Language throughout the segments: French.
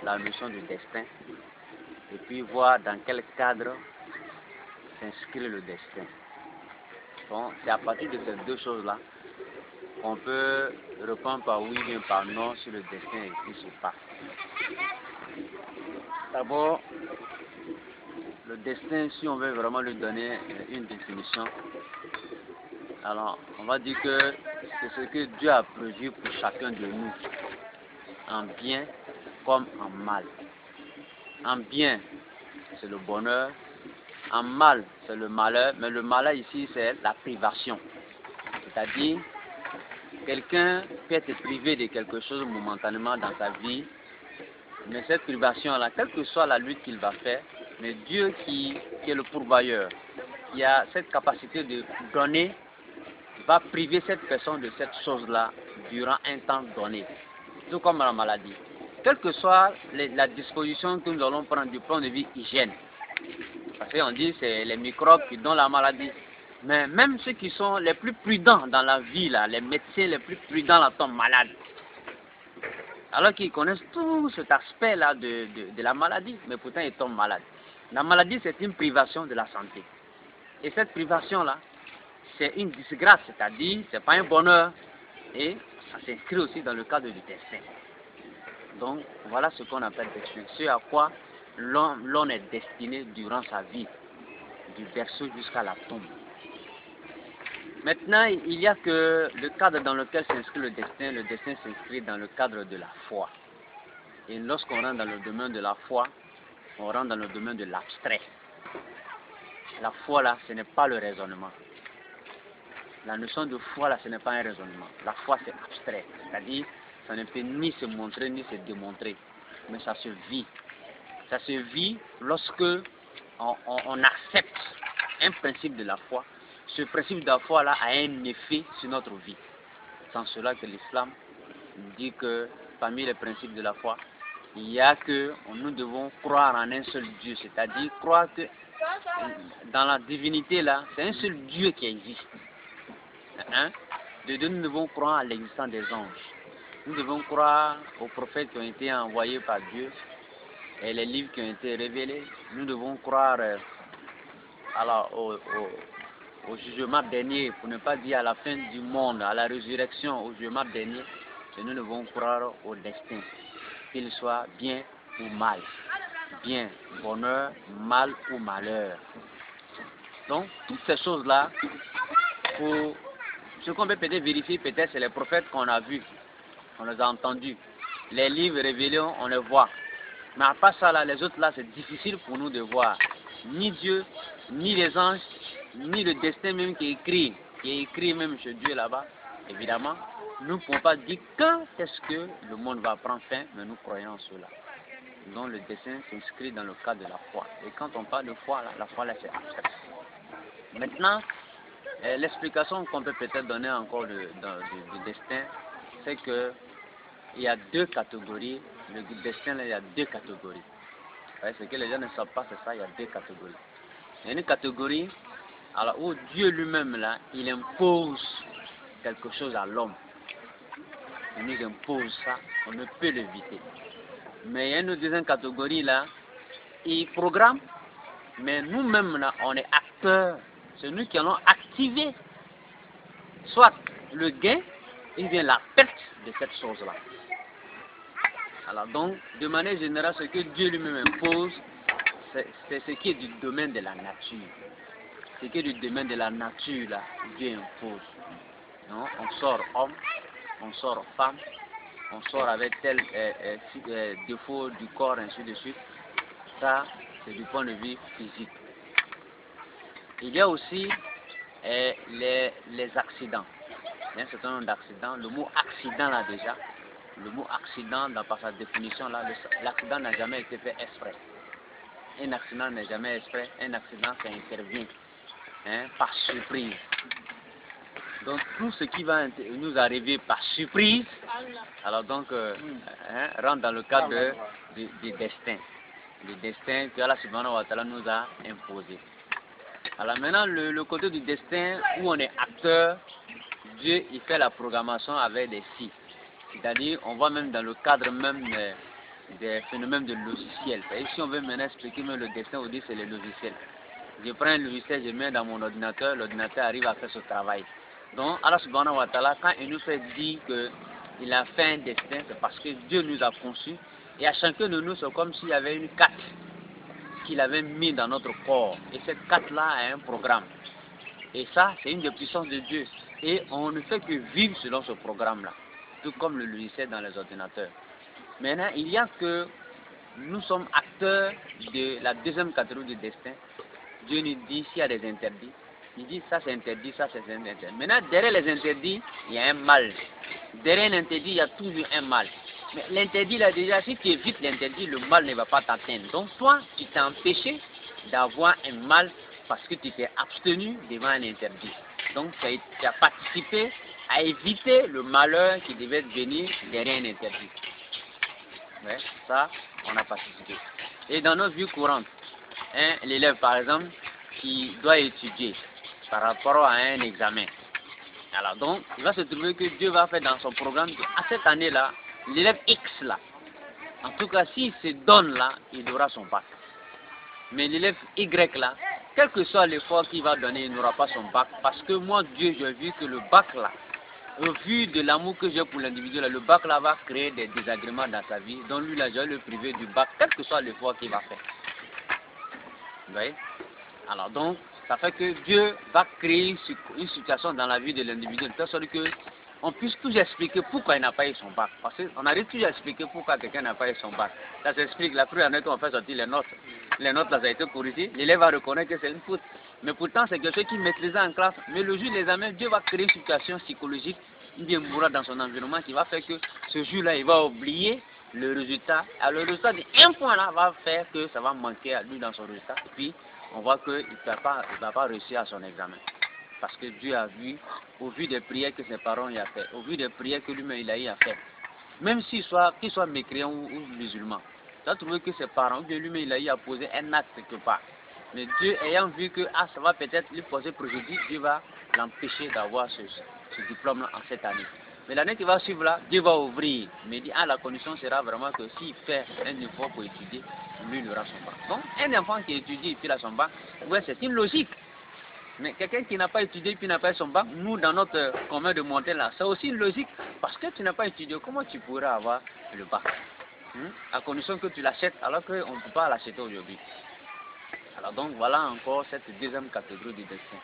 la notion du destin et puis voir dans quel cadre s'inscrit le destin. Bon, c'est à partir de ces deux choses-là qu'on peut répondre par oui ou par non sur le destin qui se passe. D'abord, le destin, si on veut vraiment lui donner une définition, alors on va dire que c'est ce que Dieu a prévu pour chacun de nous, en bien comme en mal. En bien, c'est le bonheur, en mal, c'est le malheur, mais le malheur ici, c'est la privation. C'est-à-dire, quelqu'un peut être privé de quelque chose momentanément dans sa vie, mais cette privation-là, quelle que soit la lutte qu'il va faire, mais Dieu qui est le pourvoyeur, qui a cette capacité de donner, va priver cette personne de cette chose-là durant un temps donné, tout comme la maladie. Quelle que soit la disposition que nous allons prendre du point de vue hygiène, parce qu'on dit que c'est les microbes qui donnent la maladie, mais même ceux qui sont les plus prudents dans la vie, là, les médecins les plus prudents là, tombent malades. Alors qu'ils connaissent tout cet aspect-là de la maladie, mais pourtant ils tombent malades. La maladie, c'est une privation de la santé. Et cette privation-là, c'est une disgrâce, c'est-à-dire, c'est pas un bonheur. Et ça s'inscrit aussi dans le cadre du destin. Donc, voilà ce qu'on appelle destin. Ce à quoi l'on est destiné durant sa vie, du berceau jusqu'à la tombe. Maintenant, il y a que le cadre dans lequel s'inscrit le destin s'inscrit dans le cadre de la foi. Et lorsqu'on rentre dans le domaine de la foi, on rentre dans le domaine de l'abstrait. La foi là, ce n'est pas le raisonnement. La notion de foi là, ce n'est pas un raisonnement. La foi c'est abstrait, c'est-à-dire ça ne peut ni se montrer ni se démontrer, mais ça se vit. Ça se vit lorsque on accepte un principe de la foi. Ce principe de la foi là a un effet sur notre vie. C'est cela que l'islam dit que parmi les principes de la foi, il y a que nous devons croire en un seul Dieu, c'est-à-dire croire que dans la divinité là, c'est un seul Dieu qui existe. De deux, nous devons croire à l'existence des anges. Nous devons croire aux prophètes qui ont été envoyés par Dieu et les livres qui ont été révélés. Nous devons croire au jugement dernier, pour ne pas dire à la fin du monde, à la résurrection, au jugement dernier. Et nous devons croire au destin, qu'il soit bien ou mal. Bien, bonheur, mal ou malheur. Donc, toutes ces choses-là, ce qu'on peut peut-être vérifier, peut-être, c'est les prophètes qu'on a vus, on les a entendus. Les livres révélés, on les voit. Mais à part ça, là, les autres, là, c'est difficile pour nous de voir. Ni Dieu, ni les anges, ni le destin même qui est écrit même chez Dieu là-bas. Évidemment, nous ne pouvons pas dire quand est-ce que le monde va prendre fin, mais nous croyons en cela. Donc le destin s'inscrit dans le cadre de la foi. Et quand on parle de foi, là, la foi là, c'est abstrait. Maintenant, l'explication qu'on peut peut-être donner encore du destin, c'est que il y a deux catégories. Le destin, là, il y a deux catégories. Ce que les gens ne savent pas, c'est ça, il y a deux catégories. Il y a une catégorie alors, où Dieu lui-même, là, il impose quelque chose à l'homme. Il nous impose ça, on ne peut l'éviter. Mais il y a une deuxième catégorie, là, il programme, mais nous-mêmes, là, on est acteurs. C'est nous qui allons activer soit le gain, ou bien la perte de cette chose-là. Alors donc, de manière générale, ce que Dieu lui-même impose, c'est ce qui est du domaine de la nature. Ce qui est du domaine de la nature, là, Dieu impose. Non? On sort homme, on sort femme, on sort avec tel défaut du corps, ainsi de suite. Ça, c'est du point de vue physique. Il y a aussi les accidents. Il y a un certain nombre d'accidents. Le mot accident, là, déjà, le mot accident, par sa définition, là, l'accident n'a jamais été fait exprès. Un accident n'est jamais exprès. Un accident, ça intervient par surprise. Donc, tout ce qui va nous arriver par surprise, alors donc, rentre dans le cadre du destin. Le destin que Allah subhanahu wa ta'ala nous a imposé. Alors maintenant, le côté du destin où on est acteur, Dieu il fait la programmation avec des signes. C'est-à-dire, on voit même dans le cadre même des phénomènes de logiciels. Et si on veut maintenant expliquer le destin, on dit c'est le logiciel. Je prends un logiciel, je mets dans mon ordinateur, l'ordinateur arrive à faire ce travail. Donc, Allah subhanahu wa ta'ala, quand il nous fait dire qu'il a fait un destin, c'est parce que Dieu nous a conçus. Et à chacun de nous, c'est comme s'il y avait une carte qu'il avait mis dans notre corps. Et cette carte-là a un programme. Et ça, c'est une des puissances de Dieu. Et on ne fait que vivre selon ce programme-là. Tout comme le logiciel dans les ordinateurs. Maintenant, il y a que nous sommes acteurs de la deuxième catégorie du destin. Dieu nous dit s'il y a des interdits. Il dit ça c'est interdit, ça c'est interdit. Maintenant, derrière les interdits, il y a un mal. Derrière l'interdit, il y a toujours un mal. Mais l'interdit, là déjà, si tu évites l'interdit, le mal ne va pas t'atteindre. Donc toi, tu t'es empêché d'avoir un mal parce que tu t'es abstenu devant un interdit. Donc tu as participé à éviter le malheur qui devait venir derrière un interdit. Ouais, ça, on a participé. Et dans notre vie courante, l'élève par exemple, qui doit étudier par rapport à un examen. Alors donc, il va se trouver que Dieu va faire dans son programme à cette année-là, l'élève X là, en tout cas s'il se donne là, il aura son bac. Mais l'élève Y là, quel que soit l'effort qu'il va donner, il n'aura pas son bac. Parce que moi, Dieu, j'ai vu que le bac là, au vu de l'amour que j'ai pour l'individu là, le bac là va créer des désagréments dans sa vie. Donc lui là, je vais le priver du bac, quel que soit l'effort qu'il va faire. Vous voyez? Alors donc, ça fait que Dieu va créer une situation dans la vie de l'individu, de telle sorte qu'on puisse toujours expliquer pourquoi il n'a pas eu son bac. Parce qu'on arrive toujours à expliquer pourquoi quelqu'un n'a pas eu son bac. Ça s'explique, la première année qu'on fait sortir les notes là, ça a été corrigé, l'élève va reconnaître que c'est une faute. Mais pourtant, c'est quelqu'un qui maîtrisait en classe. Mais le jour des examens, Dieu va créer une situation psychologique, une bien mourra dans son environnement qui va faire que ce jour-là, il va oublier le résultat. Alors le résultat d'un point là va faire que ça va manquer à lui dans son résultat. Et puis, on voit qu'il ne va pas réussir à son examen. Parce que Dieu a vu, au vu des prières que ses parents y ont fait, au vu des prières que lui-même il a eu à faire, même qu'il soit mécréant ou musulman, il a trouvé que ses parents, ou bien lui-même il a eu à poser un acte quelque part. Mais Dieu ayant vu que ça va peut-être lui poser préjudice, Dieu va l'empêcher d'avoir ce diplôme-là en cette année. Mais l'année qui va suivre là, Dieu va ouvrir. Mais il dit, la condition sera vraiment que s'il fait un effort pour étudier, lui il aura son bac. Donc, un enfant qui étudie et puis il a son bac, ouais, c'est une logique. Mais quelqu'un qui n'a pas étudié et puis n'a pas son bac, nous dans notre commun de montagne là, c'est aussi une logique. Parce que tu n'as pas étudié, comment tu pourras avoir le bac? À condition que tu l'achètes alors qu'on ne peut pas l'acheter aujourd'hui. Alors donc voilà encore cette deuxième catégorie du destin.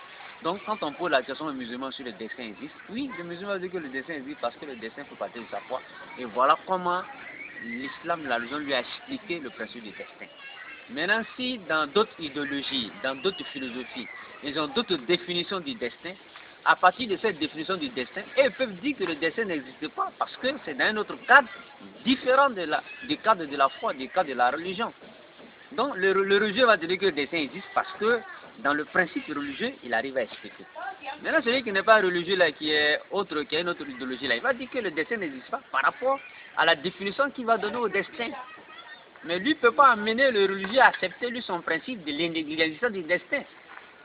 Donc quand on pose la question aux musulmans sur le destin existe, oui, les musulmans disent que le destin existe parce que le destin fait partie de sa foi. Et voilà comment l'islam, la religion lui a expliqué le principe du destin. Maintenant, si dans d'autres idéologies, dans d'autres philosophies, ils ont d'autres définitions du destin, à partir de cette définition du destin, ils peuvent dire que le destin n'existe pas parce que c'est dans un autre cadre différent du cadre de la foi, du cadre de la religion. Donc le religieux va dire que le destin existe parce que dans le principe religieux, il arrive à expliquer. Maintenant, celui qui n'est pas religieux, là, qui est autre, qui a une autre idéologie, là, il va dire que le destin n'existe pas par rapport à la définition qu'il va donner au destin. Mais lui ne peut pas amener le religieux à accepter lui son principe de l'existence du destin.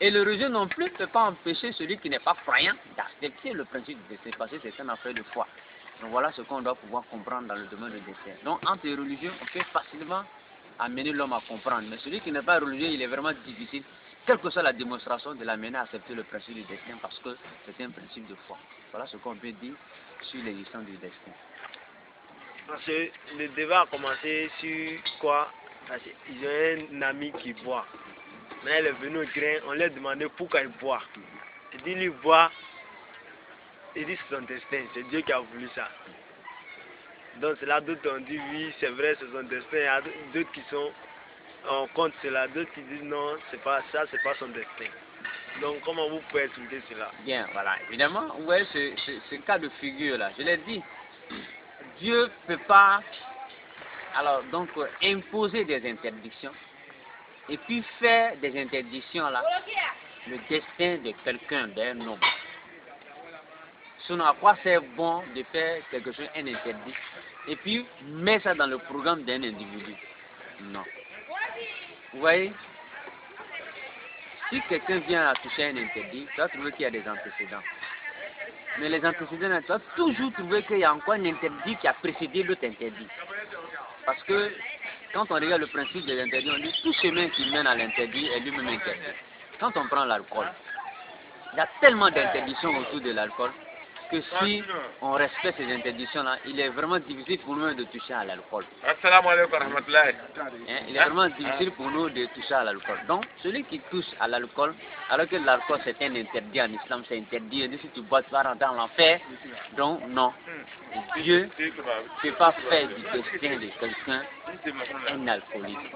Et le religieux non plus ne peut pas empêcher celui qui n'est pas croyant d'accepter le principe du destin parce que c'est un affaire de foi. Donc voilà ce qu'on doit pouvoir comprendre dans le domaine du destin. Donc entre les religieux, on peut facilement amener l'homme à comprendre. Mais celui qui n'est pas religieux, il est vraiment difficile, quelle que soit la démonstration, de l'amener à accepter le principe du destin parce que c'est un principe de foi. Voilà ce qu'on peut dire sur l'existence du destin. Parce que le débat a commencé sur quoi? Parce qu'ils ont un ami qui boit. Mais il est venu au grain, on lui a demandé pourquoi il boit. Il dit lui boit, il dit c'est son destin, c'est Dieu qui a voulu ça. Donc c'est là d'autres ont dit oui, c'est vrai, c'est son destin. Il y a d'autres qui sont en contre cela, d'autres qui disent non, c'est pas ça, c'est pas son destin. Donc comment vous pouvez expliquer cela? Bien, voilà, évidemment, vous voyez ce cas de figure là, je l'ai dit, Dieu ne peut pas alors donc imposer des interdictions et puis faire des interdictions là le destin de quelqu'un, d'un homme. Sinon, à quoi c'est bon de faire quelque chose, un interdit, et puis mettre ça dans le programme d'un individu? Non. Vous voyez, si quelqu'un vient à toucher un interdit, tu vas trouver qu'il y a des antécédents. Mais les antécédents, tu vas toujours trouver qu'il y a encore un interdit qui a précédé l'autre interdit. Parce que quand on regarde le principe de l'interdit, on dit tout chemin qui mène à l'interdit est lui-même interdit. Quand on prend l'alcool, il y a tellement d'interdictions autour de l'alcool que si on respecte ces interdictions-là, il est vraiment difficile pour nous de toucher à l'alcool. Assalamu alaikum wa rahmatullahi. Il est vraiment difficile pour nous de toucher à l'alcool. Donc, celui qui touche à l'alcool, alors que l'alcool c'est un interdit en islam, c'est interdit, si tu bois, tu vas rentrer en enfer. Donc, non. Dieu ne peut pas faire du destin de quelqu'un un alcoolique.